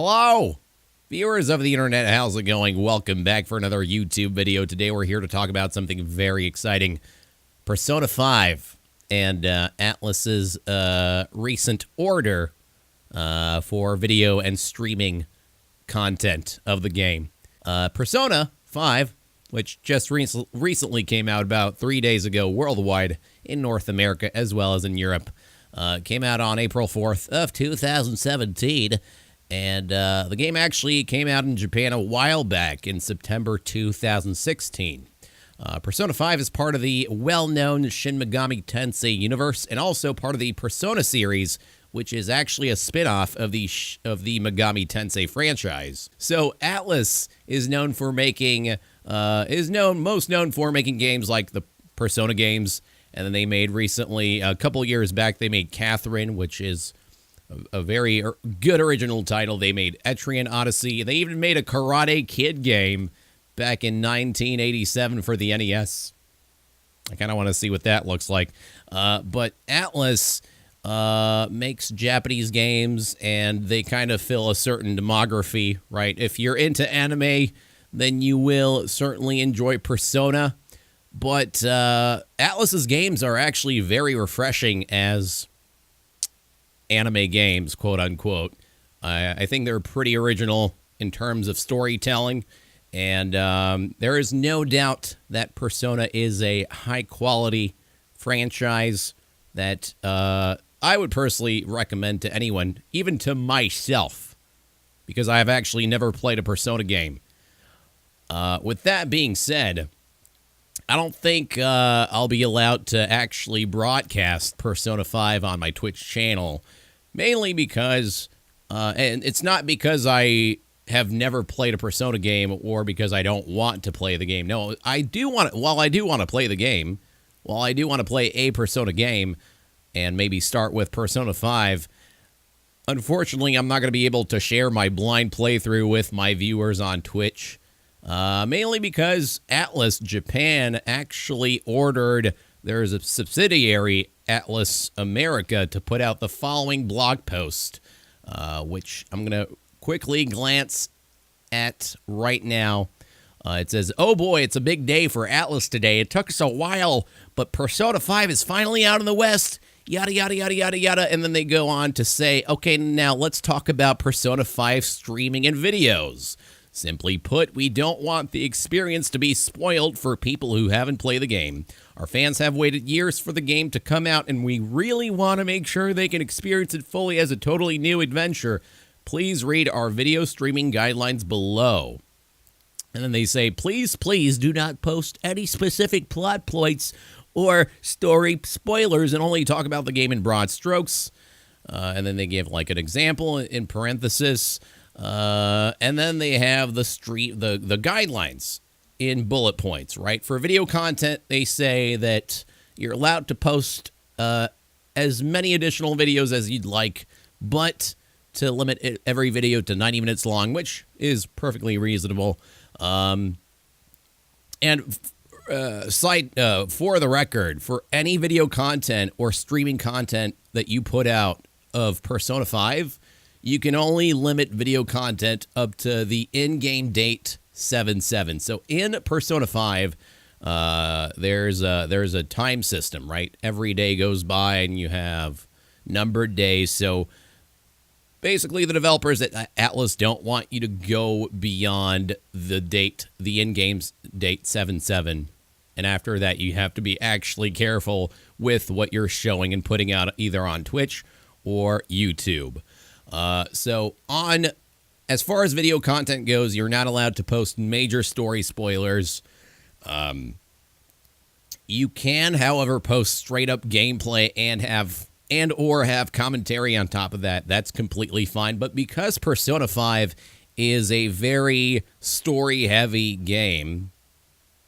Hello, viewers of the internet. How's it going? Welcome back for another YouTube video. Today we're here to talk about something very exciting. Persona 5 and Atlus's recent order for video and streaming content of the game. Persona 5, which just recently came out about 3 days ago worldwide in North America as well as in Europe. Came out on April 4th of 2017. And the game actually came out in Japan a while back in September 2016. Persona 5 is part of the well-known Shin Megami Tensei universe and also part of the Persona series, which is actually a spin-off of the Megami Tensei franchise. So Atlus is known for making most known for making games like the Persona games, and then they made recently, a couple years back, they made Catherine, which is a very good original title. They made Etrian Odyssey. They even made a Karate Kid game back in 1987 for the NES. I kind of want to see what that looks like. But Atlus makes Japanese games, and they kind of fill a certain demography, right? If you're into anime, then you will certainly enjoy Persona. But Atlus's games are actually very refreshing as anime games, quote unquote. I think they're pretty original in terms of storytelling, and there is no doubt that Persona is a high quality franchise that I would personally recommend to anyone, even to myself, because I have actually never played a Persona game. With that being said, I don't think I'll be allowed to actually broadcast Persona 5 on my Twitch channel, mainly because, and it's not because I have never played a Persona game or because I don't want to play the game. No, I do want to, while I do want to play the game, while I do want to play a Persona game and maybe start with Persona 5, unfortunately, I'm not going to be able to share my blind playthrough with my viewers on Twitch. Mainly because Atlus Japan actually ordered, there's a subsidiary, Atlus America, to put out the following blog post, which I'm going to quickly glance at right now. It says, "Oh boy, it's a big day for Atlus today. It took us a while, but Persona 5 is finally out in the West. Yada, yada, yada, yada, yada." And then they go on to say, okay, now let's talk about Persona 5 streaming and videos. Simply put, we don't want the experience to be spoiled for people who haven't played the game. Our fans have waited years for the game to come out, and we really want to make sure they can experience it fully as a totally new adventure. Please read our video streaming guidelines below. And then they say, please, please do not post any specific plot points or story spoilers and only talk about the game in broad strokes. And then they give like an example in parenthesis. And then they have the guidelines in bullet points, right? For video content, they say that you're allowed to post as many additional videos as you'd like, but to limit every video to 90 minutes long, which is perfectly reasonable. For the record, for any video content or streaming content that you put out of Persona 5, you can only limit video content up to the in-game date 7/7. So in Persona 5, there's a time system, right? Every day goes by and you have numbered days. So basically, the developers at Atlus don't want you to go beyond the date, the in-game date 7/7. And after that, you have to be actually careful with what you're showing and putting out either on Twitch or YouTube. As far as video content goes, you're not allowed to post major story spoilers. You can, however, post straight up gameplay and or have commentary on top of that. That's completely fine. But because Persona 5 is a very story heavy game,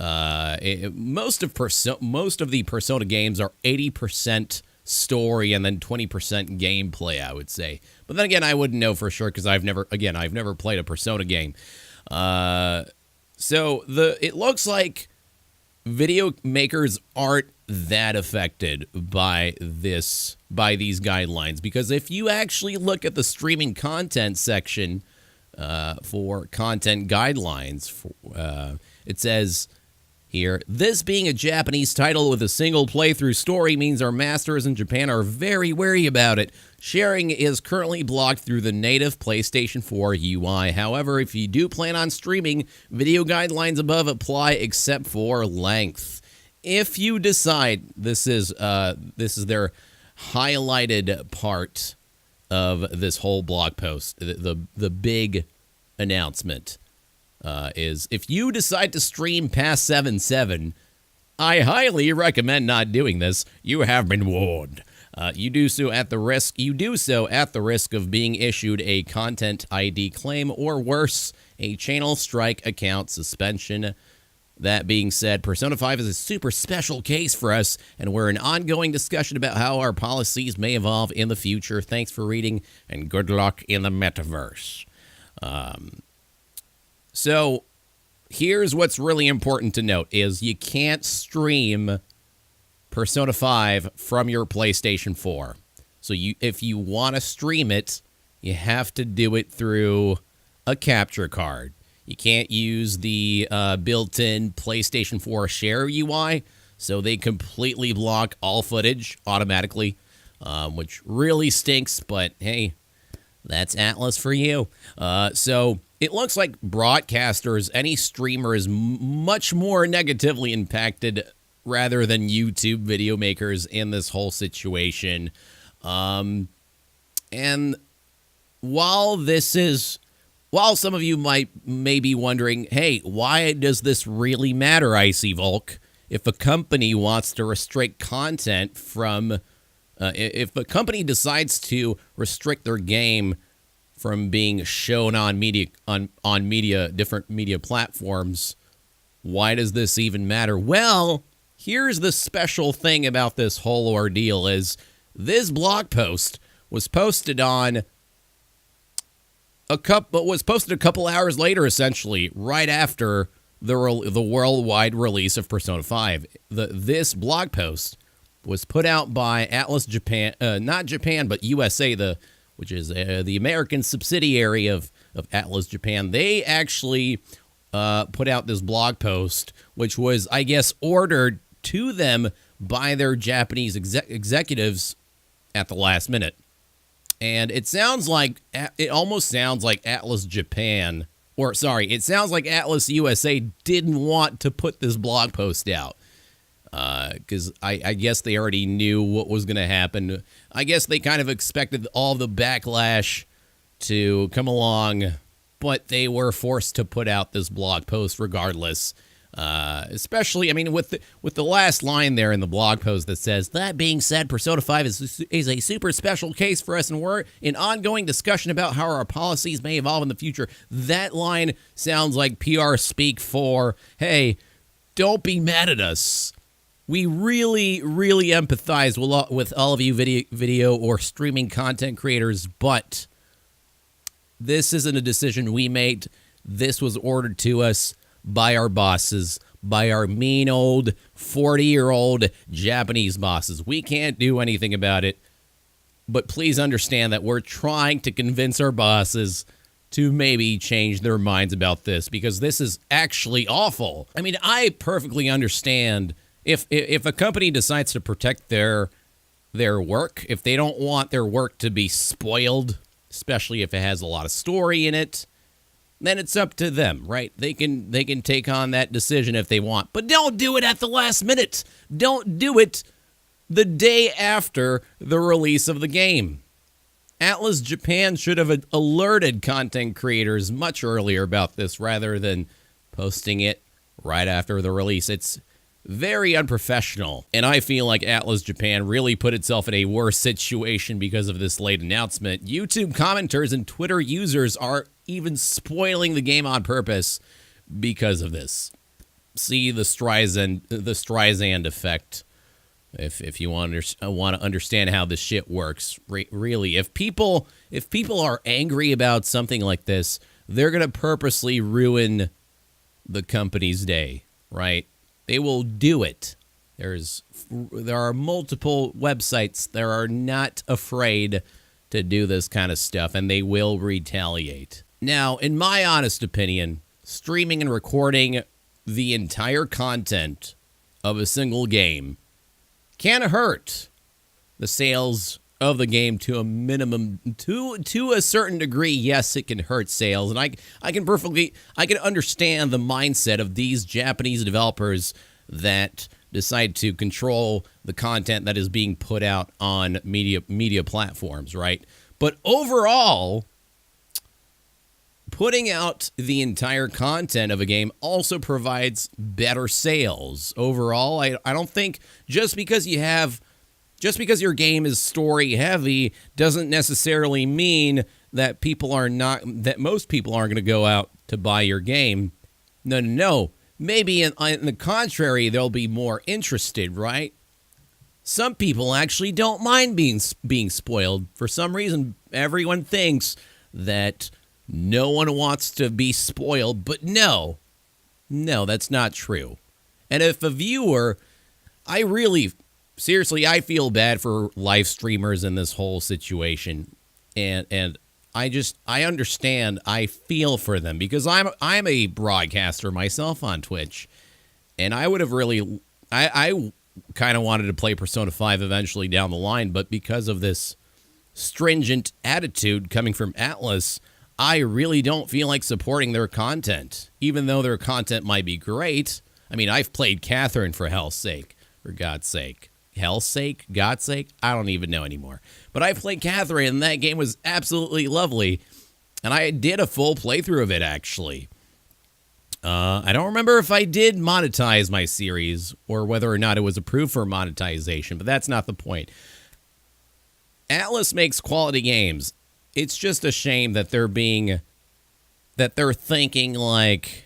most of the Persona games are 80% story and then 20% gameplay, I would say. But then again, I wouldn't know for sure because I've never played a Persona game. So it looks like video makers aren't that affected by these guidelines, because if you actually look at the streaming content section for content guidelines. It says here, this being a Japanese title with a single playthrough story means our masters in Japan are very wary about it. Sharing is currently blocked through the native PlayStation 4 UI. However, if you do plan on streaming, video guidelines above apply except for length. If you decide, this is their highlighted part of this whole blog post, the big announcement. Is if you decide to stream past 7.7, I highly recommend not doing this. You have been warned. You do so at the risk of being issued a content ID claim or worse, a channel strike, account suspension. That being said, Persona 5 is a super special case for us, and we're in ongoing discussion about how our policies may evolve in the future. Thanks for reading, and good luck in the metaverse. So here's what's really important to note is you can't stream Persona 5 from your PlayStation 4. So if you want to stream it, you have to do it through a capture card. You can't use the built-in PlayStation 4 share UI, so they completely block all footage automatically, which really stinks, but hey, that's Atlus for you. So it looks like broadcasters, any streamer is much more negatively impacted rather than YouTube video makers in this whole situation. And while some of you may be wondering, hey, why does this really matter, Icy Volk? If a company wants to restrict content from, if a company decides to restrict their game from being shown on different media platforms, why does this even matter? Well, here's the special thing about this whole ordeal is this blog post was posted a couple hours later, essentially, right after the worldwide release of Persona 5. This blog post was put out by Atlus Japan, not Japan, but USA, which is the American subsidiary of Atlus Japan. They actually put out this blog post, which was, I guess, ordered to them by their Japanese executives at the last minute. And it almost sounds like Atlus Japan, it sounds like Atlus USA didn't want to put this blog post out. Because I guess they already knew what was going to happen. I guess they kind of expected all the backlash to come along, but they were forced to put out this blog post regardless. Especially, I mean, with the last line there in the blog post that says, that being said, Persona 5 is a super special case for us, and we're in ongoing discussion about how our policies may evolve in the future. That line sounds like PR speak for, hey, don't be mad at us. We really, really empathize with all of you video or streaming content creators, but this isn't a decision we made. This was ordered to us by our bosses, by our mean old 40-year-old Japanese bosses. We can't do anything about it, but please understand that we're trying to convince our bosses to maybe change their minds about this, because this is actually awful. I mean, I perfectly understand if a company decides to protect their work, if they don't want their work to be spoiled, especially if it has a lot of story in it, then it's up to them, right? They can take on that decision if they want, but don't do it at the last minute. Don't do it the day after the release of the game. Atlus Japan should have alerted content creators much earlier about this rather than posting it right after the release. It's very unprofessional, and I feel like Atlus Japan really put itself in a worse situation because of this late announcement. YouTube commenters and Twitter users are even spoiling the game on purpose because of this. See the Streisand effect if you want to understand how this shit works. Really, if people are angry about something like this, they're going to purposely ruin the company's day, right? They will do it. There are multiple websites that are not afraid to do this kind of stuff, and they will retaliate. Now, in my honest opinion, streaming and recording the entire content of a single game can hurt the sales of the game to a minimum, to a certain degree. Yes, it can hurt sales, and I can understand the mindset of these Japanese developers that decide to control the content that is being put out on media platforms, right? But overall, putting out the entire content of a game also provides better sales. Overall, I don't think just because your game is story heavy doesn't necessarily mean that most people aren't going to go out to buy your game. No. Maybe in the contrary, they'll be more interested, right? Some people actually don't mind being spoiled. For some reason, everyone thinks that no one wants to be spoiled, but no, that's not true. And if a viewer, seriously, I feel bad for live streamers in this whole situation, and I understand. I feel for them because I'm a broadcaster myself on Twitch, and I would have I kind of wanted to play Persona 5 eventually down the line, but because of this stringent attitude coming from Atlus, I really don't feel like supporting their content, even though their content might be great. I mean, I've played Catherine, for hell's sake, for God's sake. Hell's sake? God's sake? I don't even know anymore. But I played Catherine, and that game was absolutely lovely. And I did a full playthrough of it, actually. I don't remember if I did monetize my series or whether or not it was approved for monetization, but that's not the point. Atlus makes quality games. It's just a shame that they're thinking like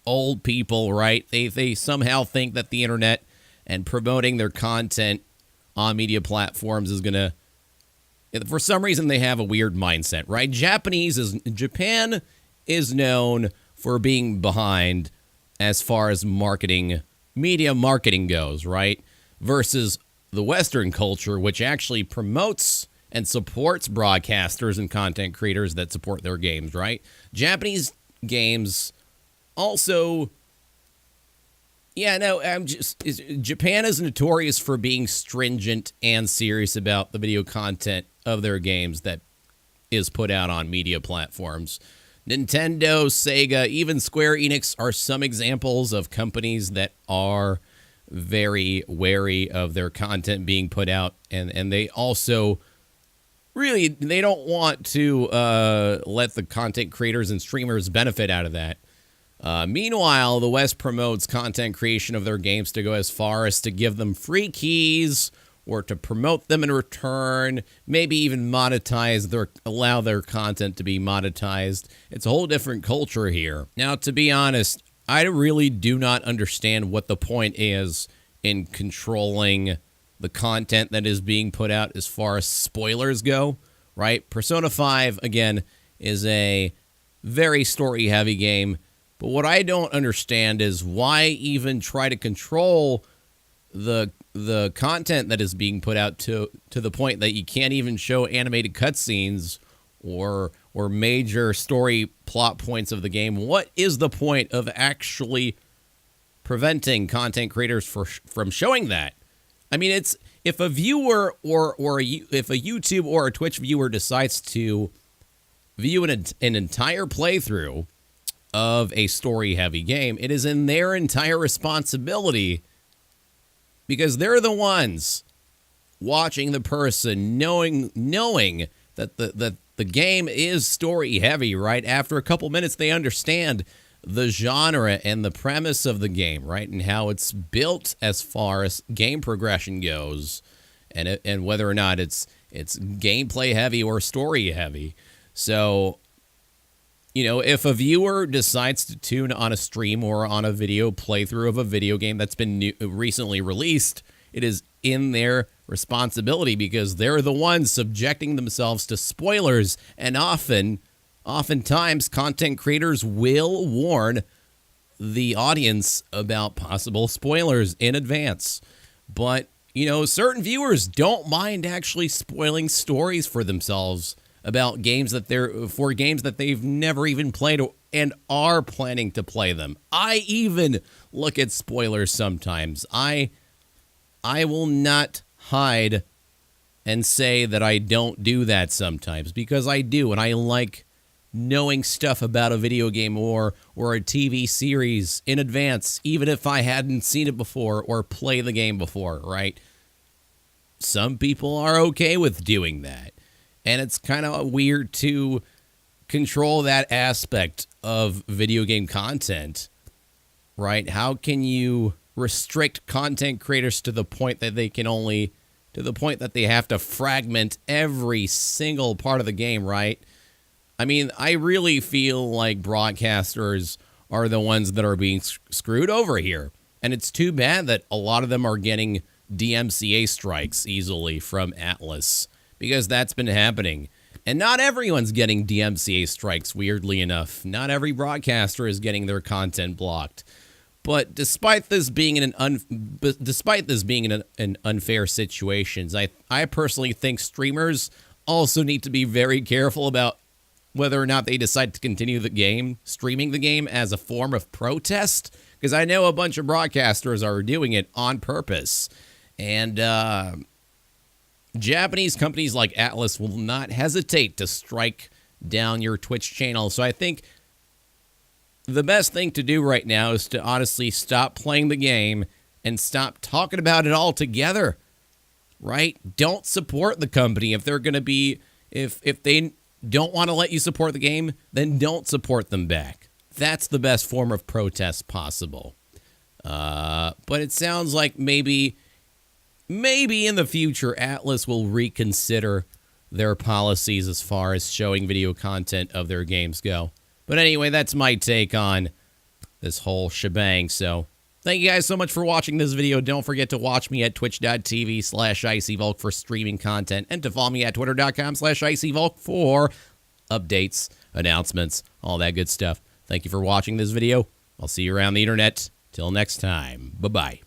old people, right? They somehow think that the internet and promoting their content on media platforms is going to, for some reason, they have a weird mindset, right? Japan is known for being behind as far as media marketing goes, right? Versus the Western culture, which actually promotes and supports broadcasters and content creators that support their games, right? Japanese games also, Japan is notorious for being stringent and serious about the video content of their games that is put out on media platforms. Nintendo, Sega, even Square Enix are some examples of companies that are very wary of their content being put out, and they also really, they don't want to let the content creators and streamers benefit out of that. Meanwhile, the West promotes content creation of their games to go as far as to give them free keys or to promote them in return, maybe even allow their content to be monetized. It's a whole different culture here. Now, to be honest, I really do not understand what the point is in controlling the content that is being put out as far as spoilers go, right? Persona 5, again, is a very story-heavy game, but what I don't understand is why even try to control the content that is being put out to the point that you can't even show animated cutscenes or major story plot points of the game. What is the point of actually preventing content creators from showing that? I mean, it's if a viewer if a YouTube or a Twitch viewer decides to view an entire playthrough of a story-heavy game, it is in their entire responsibility because they're the ones watching the person, knowing that the game is story-heavy, right? After a couple minutes, they understand the genre and the premise of the game, right? And how it's built as far as game progression goes, and whether or not it's gameplay heavy or story heavy. So, if a viewer decides to tune on a stream or on a video playthrough of a video game that's been recently released, it is in their responsibility because they're the ones subjecting themselves to spoilers, and oftentimes content creators will warn the audience about possible spoilers in advance. But, certain viewers don't mind actually spoiling stories for themselves about games that they've never even played and are planning to play them. I even look at spoilers sometimes. I will not hide and say that I don't do that sometimes, because I do, and I like knowing stuff about a video game or a TV series in advance, even if I hadn't seen it before or played the game before, right? Some people are okay with doing that, and it's kind of weird to control that aspect of video game content, right? How can you restrict content creators to the point that they have to fragment every single part of the game, right? I mean, I really feel like broadcasters are the ones that are being screwed over here. And it's too bad that a lot of them are getting DMCA strikes easily from Atlus, because that's been happening. And not everyone's getting DMCA strikes, weirdly enough. Not every broadcaster is getting their content blocked. But despite this being an unfair situation, I personally think streamers also need to be very careful about whether or not they decide to continue streaming the game as a form of protest, because I know a bunch of broadcasters are doing it on purpose. And Japanese companies like Atlus will not hesitate to strike down your Twitch channel. So I think the best thing to do right now is to honestly stop playing the game and stop talking about it altogether, right? Don't support the company. If they're going to be, if they don't want to let you support the game, then don't support them back. That's the best form of protest possible. But it sounds like maybe in the future, Atlus will reconsider their policies as far as showing video content of their games go. But anyway, that's my take on this whole shebang. So thank you guys so much for watching this video. Don't forget to watch me at twitch.tv/IcyVulk for streaming content, and to follow me at twitter.com/IcyVulk for updates, announcements, all that good stuff. Thank you for watching this video. I'll see you around the internet. Till next time. Bye-bye.